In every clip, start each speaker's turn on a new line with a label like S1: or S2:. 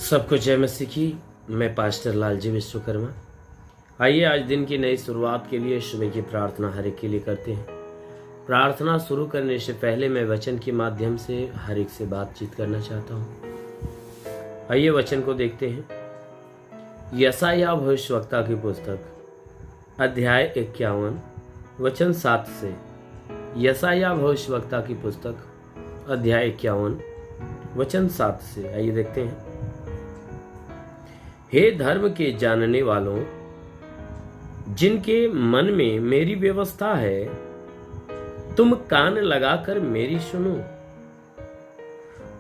S1: सबको जय मसीह की। मैं पास्टर लालजी विश्वकर्मा। आइए आज दिन की नई शुरुआत के लिए सुबह की प्रार्थना हर एक के लिए करते हैं। प्रार्थना शुरू करने से पहले मैं वचन के माध्यम से हर एक से बातचीत करना चाहता हूँ। आइए वचन को देखते हैं। यशायाह भविष्यवक्ता की पुस्तक अध्याय 51 वचन 7 से। यशायाह भविष्यवक्ता की पुस्तक अध्याय 51 वचन 7 से। आइए देखते हैं। हे धर्म के जानने वालों, जिनके मन में मेरी व्यवस्था है, तुम कान लगाकर मेरी सुनो।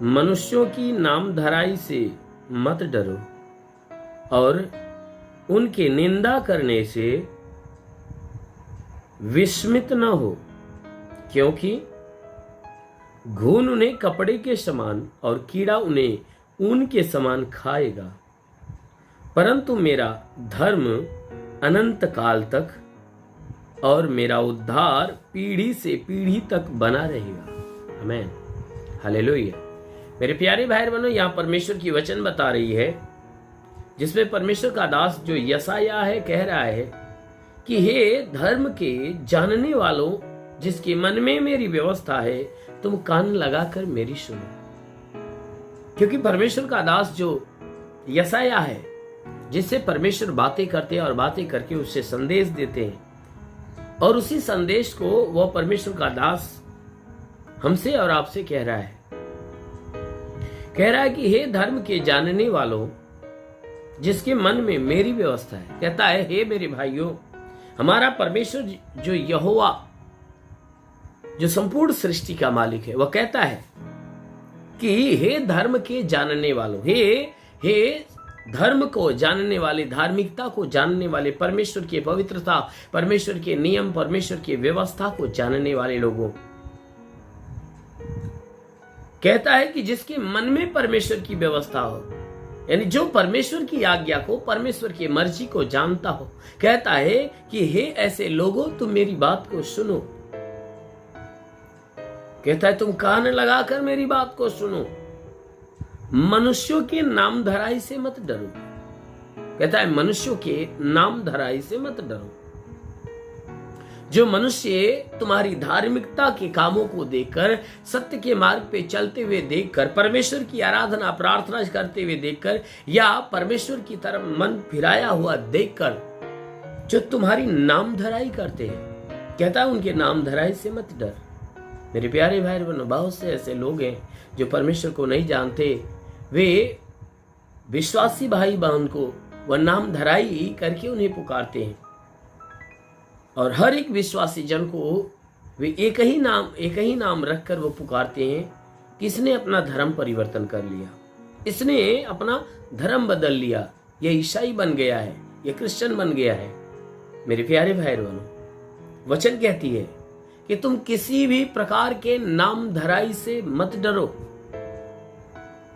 S1: मनुष्यों की नामधराई से मत डरो और उनके निंदा करने से विस्मित न हो, क्योंकि घून उन्हें कपड़े के समान और कीड़ा उन्हें ऊन के समान खाएगा। परंतु मेरा धर्म अनंत काल तक और मेरा उद्धार पीढ़ी से पीढ़ी तक बना रहेगा। आमीन, हालेलुया। मेरे प्यारे भाई बहनों, यहाँ परमेश्वर की वचन बता रही है, जिसमें परमेश्वर का दास जो यशायाह है कह रहा है कि हे धर्म के जानने वालों, जिसके मन में मेरी व्यवस्था है, तुम कान लगाकर मेरी सुनो। क्योंकि परमेश्वर का दास जो यशायाह है, जिससे परमेश्वर बातें करते हैं और बातें करके उससे संदेश देते हैं, और उसी संदेश को वह परमेश्वर का दास हमसे और आपसे कह रहा है कि हे धर्म के जानने वालों, जिसके मन में मेरी व्यवस्था है। कहता है, हे मेरे भाइयों, हमारा परमेश्वर जो यहोवा, जो संपूर्ण सृष्टि का मालिक है, वह कहता है कि हे धर्म के जानने वालों, हे धर्म को जानने वाले, धार्मिकता को जानने वाले, परमेश्वर की पवित्रता, परमेश्वर के नियम, परमेश्वर की व्यवस्था को जानने वाले लोगों, कहता है कि जिसके मन में परमेश्वर की व्यवस्था हो, यानी जो परमेश्वर की आज्ञा को, परमेश्वर की मर्जी को जानता हो, कहता है कि हे ऐसे लोगों, तुम मेरी बात को सुनो। कहता है तुम कान लगाकर मेरी बात को सुनो। मनुष्यों के नाम धराई से मत डरो। कहता है मनुष्यों के नाम धराई से मत डरो। जो मनुष्य तुम्हारी धार्मिकता के कामों को देखकर, सत्य के मार्ग पे चलते हुए देखकर, परमेश्वर की आराधना प्रार्थना करते हुए देखकर, या परमेश्वर की तरफ मन फिराया हुआ देखकर जो तुम्हारी नाम धराई करते हैं, कहता है उनके नाम धराई से मत डर। मेरे प्यारे भाई बहनों, बहुत से ऐसे लोग हैं जो परमेश्वर को नहीं जानते। वे विश्वासी भाई बहन को वह नाम धराई करके उन्हें पुकारते हैं, और हर एक विश्वासी जन को वे एक ही नाम रखकर वो पुकारते हैं कि इसने अपना धर्म परिवर्तन कर लिया, इसने अपना धर्म बदल लिया, ये ईसाई बन गया है, ये क्रिश्चियन बन गया है। मेरे प्यारे भाई बहनों, वचन कहती है कि तुम किसी भी प्रकार के नाम धराई से मत डरो,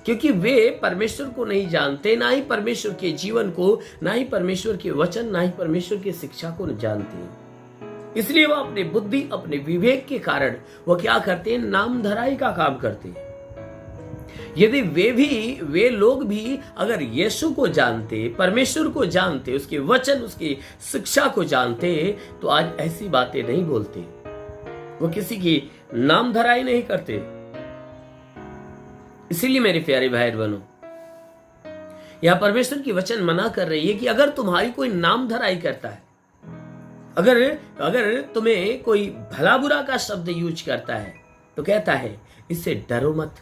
S1: क्योंकि वे परमेश्वर को नहीं जानते, ना ही परमेश्वर के जीवन को, ना ही परमेश्वर के वचन, ना ही परमेश्वर की शिक्षा को जानते हैं। इसलिए वो अपने बुद्धि, अपने विवेक के कारण वो क्या करते हैं, नाम धराई का काम करते हैं। यदि वे लोग भी अगर यीशु को जानते, परमेश्वर को जानते, उसके वचन, उसकी शिक्षा को जानते, तो आज ऐसी बातें नहीं बोलते, वो किसी की नाम धराई नहीं करते। इसीलिए मेरे प्यारे भाई बहनों, यह परमेश्वर की वचन मना कर रही है कि अगर तुम्हारी कोई नाम धराई करता है, अगर तुम्हें कोई भला बुरा का शब्द यूज करता है, तो कहता है इससे डरो मत।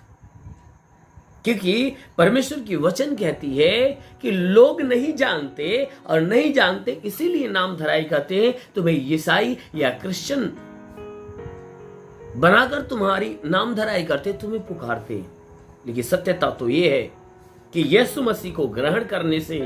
S1: क्योंकि परमेश्वर की वचन कहती है कि लोग नहीं जानते, और नहीं जानते इसीलिए नाम धराई करते हैं। तुम्हें ईसाई या क्रिश्चियन बनाकर तुम्हारी नाम धराई करते, तुम्हें पुकारते हैं। लेकिन सत्यता तो ये है कि यीशु मसीह को ग्रहण करने से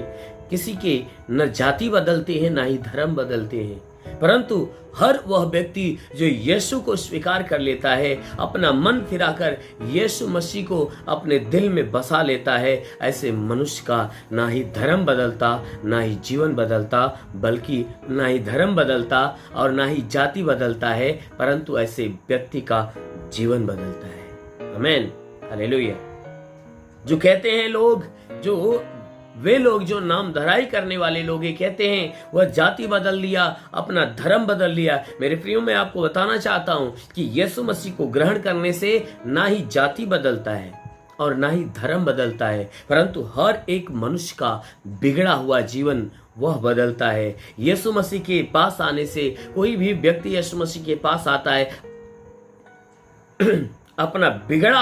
S1: किसी के न जाति बदलते हैं, ना ही धर्म बदलते हैं, परंतु हर वह व्यक्ति जो यीशु को स्वीकार कर लेता है, अपना मन फिराकर यीशु मसीह को अपने दिल में बसा लेता है, ऐसे मनुष्य का ना ही धर्म बदलता, ना ही जीवन बदलता, बल्कि ना ही धर्म बदलता और ना ही जाति बदलता है, परंतु ऐसे व्यक्ति का जीवन बदलता है। आमीन, हालेलुया। जो कहते हैं लोग जो वे लोग जो नाम धराई करने वाले लोग ये कहते हैं वह जाति बदल लिया, अपना धर्म बदल लिया। मेरे प्रियो, मैं आपको बताना चाहता हूं कि यीशु मसीह को ग्रहण करने से ना ही जाति बदलता है और ना ही धर्म बदलता है, परंतु हर एक मनुष्य का बिगड़ा हुआ जीवन वह बदलता है। यीशु मसीह के पास आने से कोई भी व्यक्ति यीशु मसीह के पास आता है अपना बिगड़ा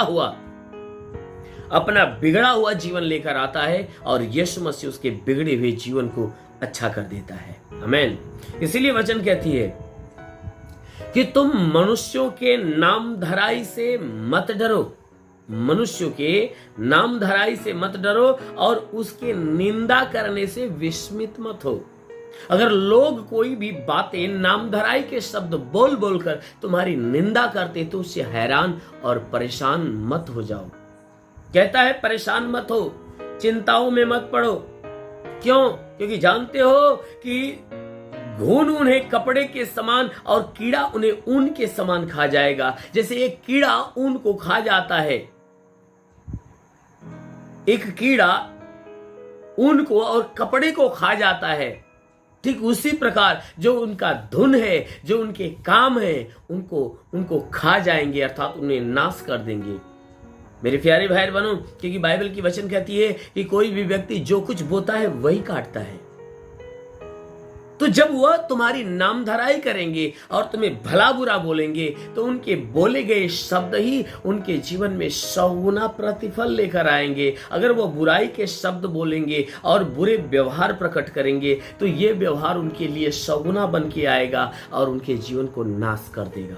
S1: हुआ जीवन लेकर आता है और यीशु मसीह उसके बिगड़े हुए जीवन को अच्छा कर देता है। आमीन। इसीलिए वचन कहती है कि तुम मनुष्यों के नाम धराई से मत डरो, मनुष्यों के नाम धराई से मत डरो और उसके निंदा करने से विस्मित मत हो। अगर लोग कोई भी बातें नाम धराई के शब्द बोल बोलकर तुम्हारी निंदा करते तो उससे हैरान और परेशान मत हो जाओ। कहता है परेशान मत हो, चिंताओं में मत पड़ो। क्यों? क्योंकि जानते हो कि घून उन्हें कपड़े के समान और कीड़ा उन्हें ऊन के समान खा जाएगा। जैसे एक कीड़ा ऊन को खा जाता है, एक कीड़ा ऊन को और कपड़े को खा जाता है, ठीक उसी प्रकार जो उनका धुन है, जो उनके काम है, उनको खा जाएंगे, अर्थात उन्हें नाश कर देंगे। मेरे प्यारे भाई बहनों, क्योंकि बाइबल की वचन कहती है कि कोई भी व्यक्ति जो कुछ बोता है वही काटता है। तो जब वह तुम्हारी नामधराई करेंगे और तुम्हें भला बुरा बोलेंगे तो उनके बोले गए शब्द ही उनके जीवन में 100 गुना प्रतिफल लेकर आएंगे। अगर वो बुराई के शब्द बोलेंगे और बुरे व्यवहार प्रकट करेंगे तो ये व्यवहार उनके लिए 100 गुना बन के आएगा और उनके जीवन को नाश कर देगा।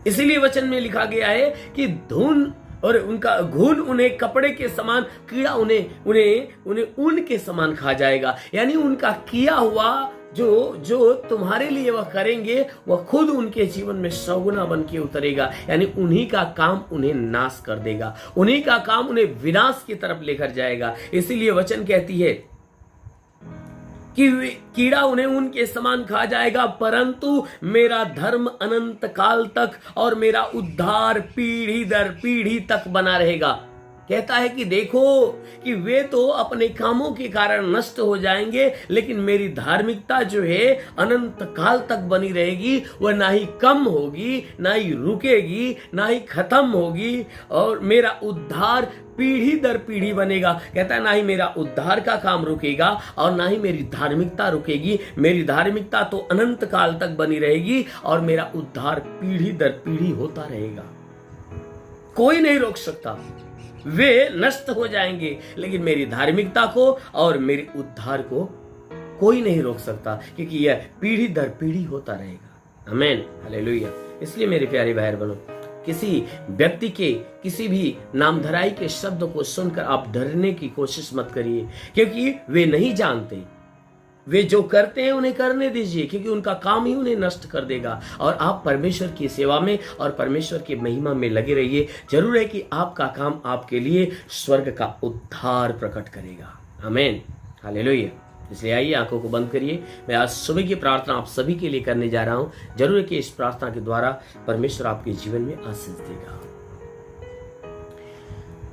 S1: इसीलिए वचन में लिखा गया है कि धुन और उनका घून उन्हें कपड़े के समान, कीड़ा उन्हें ऊन के समान खा जाएगा। यानी उनका किया हुआ जो तुम्हारे लिए वह करेंगे वह खुद उनके जीवन में 100 गुना बन के उतरेगा। यानी उन्हीं का काम उन्हें नाश कर देगा, उन्हीं का काम उन्हें विनाश की तरफ लेकर जाएगा। इसीलिए वचन कहती है कि कीड़ा उन्हें उनके समान खा जाएगा, परंतु मेरा धर्म अनंत काल तक और मेरा उद्धार पीढ़ी दर पीढ़ी तक बना रहेगा। कहता है कि देखो कि वे तो अपने कामों के कारण नष्ट हो जाएंगे, लेकिन मेरी धार्मिकता जो है अनंत काल तक बनी रहेगी। वह ना ही कम होगी, ना ही रुकेगी, ना ही खत्म होगी, और मेरा उद्धार पीढ़ी दर पीढ़ी बनेगा। कहता है ना ही मेरा उद्धार का काम रुकेगा और ना ही मेरी धार्मिकता रुकेगी। मेरी धार्मिकता तो अनंत काल तक बनी रहेगी और मेरा उद्धार पीढ़ी दर पीढ़ी होता रहेगा। कोई नहीं रोक सकता। वे नष्ट हो जाएंगे लेकिन मेरी धार्मिकता को और मेरे उद्धार को कोई नहीं रोक सकता, क्योंकि यह पीढ़ी दर पीढ़ी होता रहेगा। आमीन, हालेलुया। इसलिए मेरे प्यारे भाई बहनों, किसी व्यक्ति के किसी भी नामधराई के शब्द को सुनकर आप डरने की कोशिश मत करिए, क्योंकि वे नहीं जानते। वे जो करते हैं उन्हें करने दीजिए, क्योंकि उनका काम ही उन्हें नष्ट कर देगा। और आप परमेश्वर की सेवा में और परमेश्वर की महिमा में लगे रहिए। जरूर है कि आपका काम आपके लिए स्वर्ग का उद्धार प्रकट करेगा। आमीन, हालेलुया। इसलिए आइए आंखों को बंद करिए। मैं आज सुबह की प्रार्थना आप सभी के लिए करने जा रहा हूं। जरूर है कि इस प्रार्थना के द्वारा परमेश्वर आपके जीवन में आशीष देगा।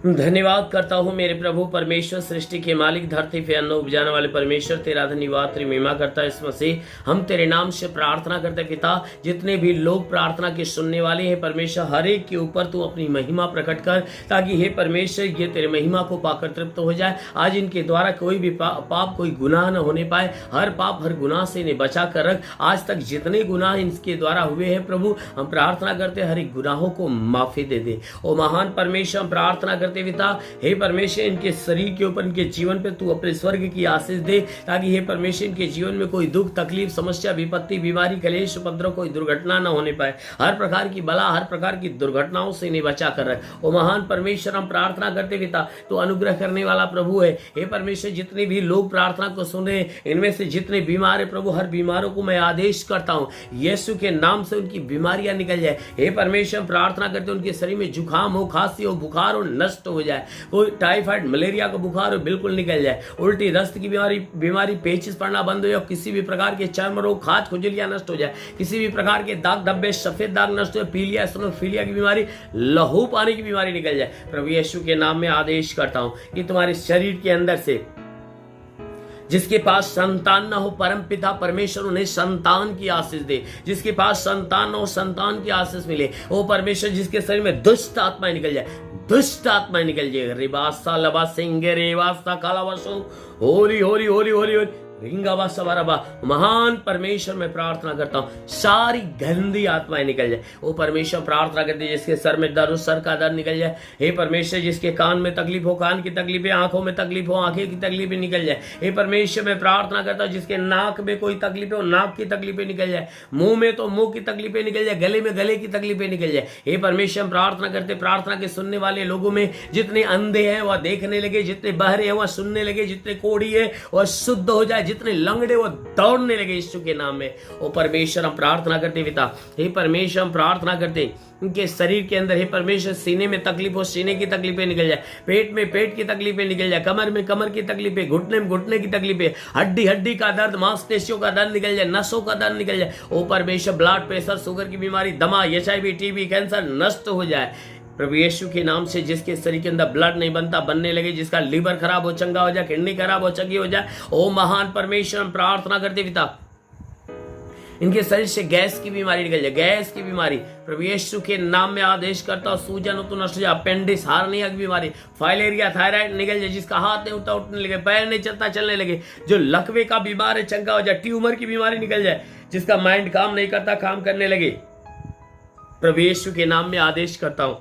S1: धन्यवाद करता हूँ मेरे प्रभु परमेश्वर, सृष्टि के मालिक, धरती पे अन्न उपजाने वाले परमेश्वर, तेरा धन्यवाद, तेरी महिमा करता है। इस मसीह हम तेरे नाम से प्रार्थना करते पिता, जितने भी लोग प्रार्थना के सुनने वाले हैं परमेश्वर, हर एक के ऊपर तू अपनी महिमा प्रकट कर, ताकि हे परमेश्वर ये तेरे महिमा को पाकर तृप्त हो जाए। आज इनके द्वारा कोई भी पाप कोई गुनाह न होने पाए। हर पाप हर गुनाह से इन्हें बचा कर रख। आज तक जितने गुनाह इनके द्वारा हुए हैं प्रभु, हम प्रार्थना करते हर एक गुनाहों को माफी दे दे। ओ महान परमेश्वर, हम प्रार्थना करते पिता, हे परमेश्वर इनके शरीर के ऊपर, इनके जीवन पे तू अपने स्वर्ग की आशीष दे, ताकि हे परमेश्वर इनके जीवन में कोई दुख तकलीफ समस्या विपत्ति बीमारी कलेश उपद्रव कोई दुर्घटना न होने पाए। हर प्रकार की बला हर प्रकार की दुर्घटनाओं से इन्हें बचा कर रख। ओ महान परमेश्वर, हम प्रार्थना करते पिता, तो अनुग्रह करने वाला प्रभु है। हे परमेश्वर, जितने भी लोग प्रार्थना को सुन रहे हैं, इनमें से जितने बीमार है प्रभु, हर बीमारों को मैं आदेश करता हूँ यीशु के नाम से उनकी बीमारियां निकल जाए। हे परमेश्वर, प्रार्थना करते उनके शरीर में जुकाम हो, खांसी हो, बुखार हो, नष्ट नष्ट हो जाए, कोई टाइफाइड मलेरिया का बुखार हो बिल्कुल निकल जाए, उल्टी दस्त की बीमारी पेचिस पड़ना बंद हो जाए, किसी भी प्रकार के चर्म रोग खाज खुजलियां नष्ट हो जाए, किसी भी प्रकार के दाग धब्बे सफेद दाग नष्ट हो, पीलिया एसिनोफिलिया की बीमारी, लहू पानी की बीमारी निकल जाए। प्रभु यीशु के नाम में आदेश करता हूं कि तुम्हारे शरीर के अंदर से जिसके पास संतान न हो, परम पिता परमेश्वर उन्हें संतान की आशीष दे। जिसके पास संतान न हो, संतान की आशीष मिले। ओ परमेश्वर, जिसके शरीर में दुष्ट आत्माएं निकल जाए, दुष्ट आत्माएं निकल जाए। रिबासा लबा सिंगे रेवासा कालावसो होली होली होली होली होली रिंगावा सवाराबा। महान परमेश्वर में प्रार्थना करता हूं सारी गंदी आत्माएं निकल जाए। ओ परमेश्वर प्रार्थना करते जिसके सर में दर्द हो, सर का दर्द निकल जाए। हे परमेश्वर, जिसके कान में तकलीफ हो, कान की तकलीफें, आंखों में तकलीफ हो, आंखें की तकलीफें निकल जाए। हे परमेश्वर मैं प्रार्थना करता हूं जिसके नाक में कोई तकलीफ हो, नाक की तकलीफें निकल जाए। मुंह में तो मुंह की तकलीफें निकल जाए, गले में गले की तकलीफें निकल जाए। हे परमेश्वर प्रार्थना करते, प्रार्थना के सुनने वाले लोगों में जितने अंधे हैं वह देखने लगे, जितने बहरे हैं वह सुनने लगे, जितने कोढ़ी है वह शुद्ध हो जाए, जितने लंगड़े वो दौड़ने लगे यीशु के नाम में। ओ परमेश्वर हम प्रार्थना करते पिता, हे परमेश्वर हम प्रार्थना करते उनके शरीर के अंदर, हे परमेश्वर सीने में तकलीफ हो, सीने की तकलीफें निकल जाए, पेट में पेट की तकलीफें निकल जाए, कमर में कमर की तकलीफें, घुटने में घुटने की तकलीफें, हड्डी हड्डी का दर्द, मांसपेशियों का दर्द निकल जाए, नसों का दर्द निकल जाए। ओ परमेश्वर ब्लड प्रेशर, शुगर की बीमारी, दमा, HIV, TB, कैंसर नष्ट हो जाए प्रभु यीशु के नाम से। जिसके शरीर के अंदर ब्लड नहीं बनता, बनने लगे, जिसका लीवर खराब हो चंगा हो जाए, किडनी खराब हो चंगी हो जाए। ओ महान परमेश्वर हम प्रार्थना करते पिता, इनके शरीर से गैस की बीमारी निकल जाए, गैस की बीमारी प्रभु यीशु के नाम में आदेश करता हूं। सूजन हो तो नष्ट हो जाए, अपेंडिक्स, हार्निया की बीमारी, फाइलेरिया, थायराइड निकल जाए। जिसका हाथ नहीं उठता उठने लगे, पैर नहीं चलता चलने लगे, जो लकवे का बीमार है चंगा हो जाए, ट्यूमर की बीमारी निकल जाए, जिसका माइंड काम नहीं करता काम करने लगे, प्रभु यीशु के नाम में आदेश करता हूं।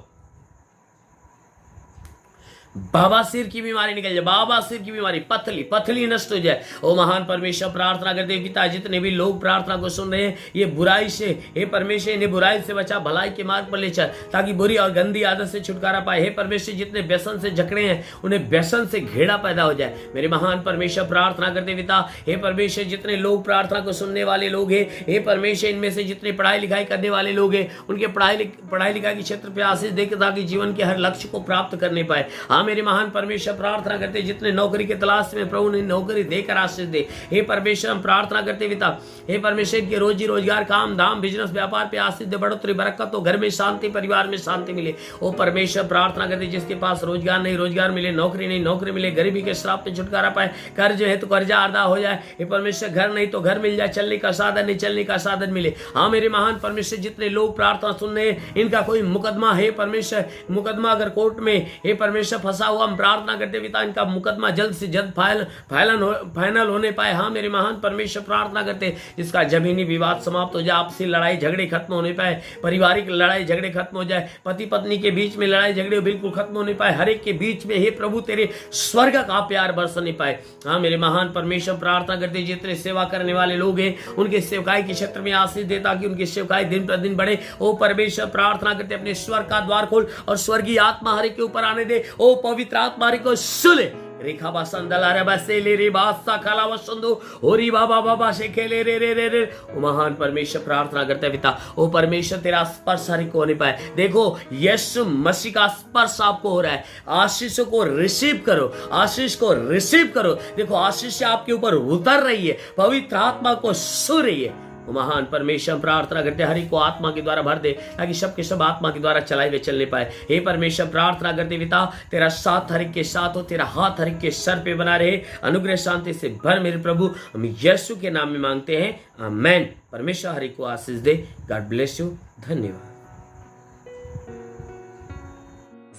S1: बवासीर की बीमारी निकल जाए, बवासीर की बीमारी, पथली पथली नष्ट हो जाए। ओ महान परमेश्वर प्रार्थना करते पिता, जितने भी लोग प्रार्थना को सुन रहे हैं, ये बुराई से, हे परमेश्वर इन्हें बुराई से बचा, भलाई के मार्ग पर ले चल, ताकि बुरी और गंदी आदत से छुटकारा पाए। हे परमेश्वर, जितने व्यसन से जकड़े हैं उन्हें व्यसन से घेरा पैदा हो जाए। मेरे महान परमेश्वर प्रार्थना करते पिता, हे परमेश्वर, जितने लोग प्रार्थना को सुनने वाले लोग हैं, हे परमेश्वर, इनमें से जितने पढ़ाई लिखाई करने वाले लोग हैं, उनके पढ़ाई लिखाई के क्षेत्र पर आशीष देकर, ताकि जीवन के हर लक्ष्य को प्राप्त करने पाए। मेरे महान परमेश्वर प्रार्थना करते जितने नौकरी के तलाश में, प्रभु ने नौकरी देकर आशीष दे। हे परमेश्वर हम प्रार्थना करते पिता, हे परमेश्वर के रोजी रोजगार, काम धाम, बिजनेस, व्यापार पे आशीष दे, बढ़ोतरी, बरकत हो, घर में शांति, परिवार में शांति मिले। ओ परमेश्वर प्रार्थना करते जिसके पास रोजगार नहीं रोजगार मिले, नौकरी नहीं नौकरी मिले, गरीबी के श्राप पे छुटकारा पाए, कर्ज है तो कर्जा अदा हो जाए। हे परमेश्वर घर नहीं तो घर मिल जाए, चलने का साधन नहीं चलने का साधन मिले। हाँ मेरे महान परमेश्वर, जितने लोग प्रार्थना सुन रहे हैं, इनका कोई मुकदमा है परमेश्वर, मुकदमा अगर कोर्ट में हे परमेश्वर फंसा हुआ, हम प्रार्थना करते पिता इनका मुकदमा जल्द से जल्द फाइनल होने पाए। हाँ मेरे महान परमेश्वर प्रार्थना करते जिसका जमीनी विवाद समाप्त हो जाए, आपसी लड़ाई झगड़े खत्म होने पाए, पारिवारिक लड़ाई झगड़े खत्म हो जाए, पति पत्नी के बीच में लड़ाई झगड़े बिल्कुल खत्म होने पाए, हर एक के बीच में हे प्रभु तेरे स्वर्ग का प्यार बरसने पाए। हाँ मेरे महान परमेश्वर प्रार्थना करते जितने सेवा करने वाले लोग हैं उनके सेवकाई के क्षेत्र में आशीष दे, ताकि उनकी सेवकाई दिन प्रतिदिन बढ़े। ओ परमेश्वर प्रार्थना करते अपने स्वर्ग का द्वार खोल और स्वर्गीय आत्मा हर एक के ऊपर आने दे। ओ पवित्र आत्मा हर एक को सुले। रेखा बसंदला रे बसेले रे बासा काला वसंदो होरी बाबा बाबा से खेले रे रे रे रे। ओ महान परमेश्वर प्रार्थना करते पिता, ओ परमेश्वर तेरा स्पर्श हर को होने पाए। देखो यीशु मसीह का स्पर्श आपको हो रहा है, आशीष को रिसीव करो, आशीष को रिसीव करो। देखो आशीष आपके ऊपर उतर रही है, पवित्र आत्मा को सू रही है। महान परमेश्वर प्रार्थना करते हरि को आत्मा के द्वारा भर दे, ताकि सब के सब आत्मा के द्वारा चलाए हुए चलने पाए। हे परमेश्वर प्रार्थना करते पिता, तेरा साथ हर एक के साथ हो, तेरा हाथ हर एक के सर पे बना रहे, अनुग्रह शांति से भर मेरे प्रभु, हम यीशु के नाम में मांगते हैं, आमेन। परमेश्वर हरि को आशीष दे। God bless you. धन्यवाद।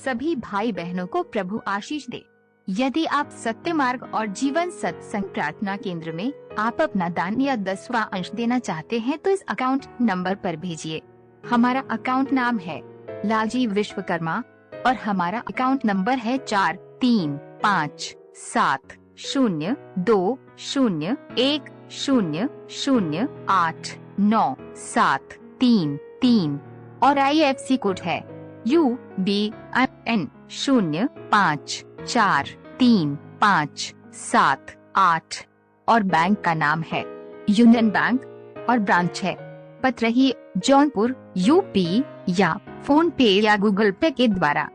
S2: सभी भाई बहनों को प्रभु आशीष दे। यदि आप सत्य मार्ग और जीवन सत्संग प्रार्थना केंद्र में आप अपना दान या 10वां अंश देना चाहते हैं तो इस अकाउंट नंबर पर भेजिए। हमारा अकाउंट नाम है लालजी विश्वकर्मा और हमारा अकाउंट नंबर है 43527001008973 और IFSC कोड है UBIN 05435578 और बैंक का नाम है यूनियन बैंक और ब्रांच है पतरही जौनपुर UP या फोन पे या गूगल पे के द्वारा।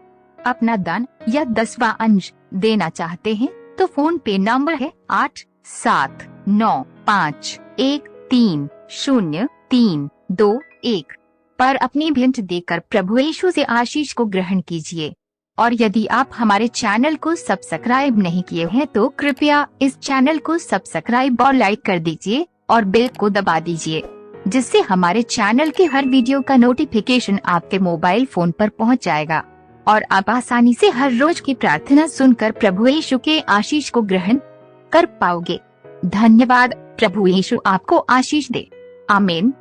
S2: अपना दान या 10वां अंश देना चाहते हैं तो फोन पे नंबर है 8795130321 पर अपनी भेंट देकर प्रभु यीशु से आशीष को ग्रहण कीजिए। और यदि आप हमारे चैनल को सब्सक्राइब नहीं किए हैं तो कृपया इस चैनल को सब्सक्राइब और लाइक कर दीजिए और बेल को दबा दीजिए, जिससे हमारे चैनल के हर वीडियो का नोटिफिकेशन आपके मोबाइल फोन पर पहुंच जाएगा और आप आसानी से हर रोज की प्रार्थना सुनकर प्रभु यीशु के आशीष को ग्रहण कर पाओगे। धन्यवाद। प्रभु यीशु आपको आशीष दे। आमीन।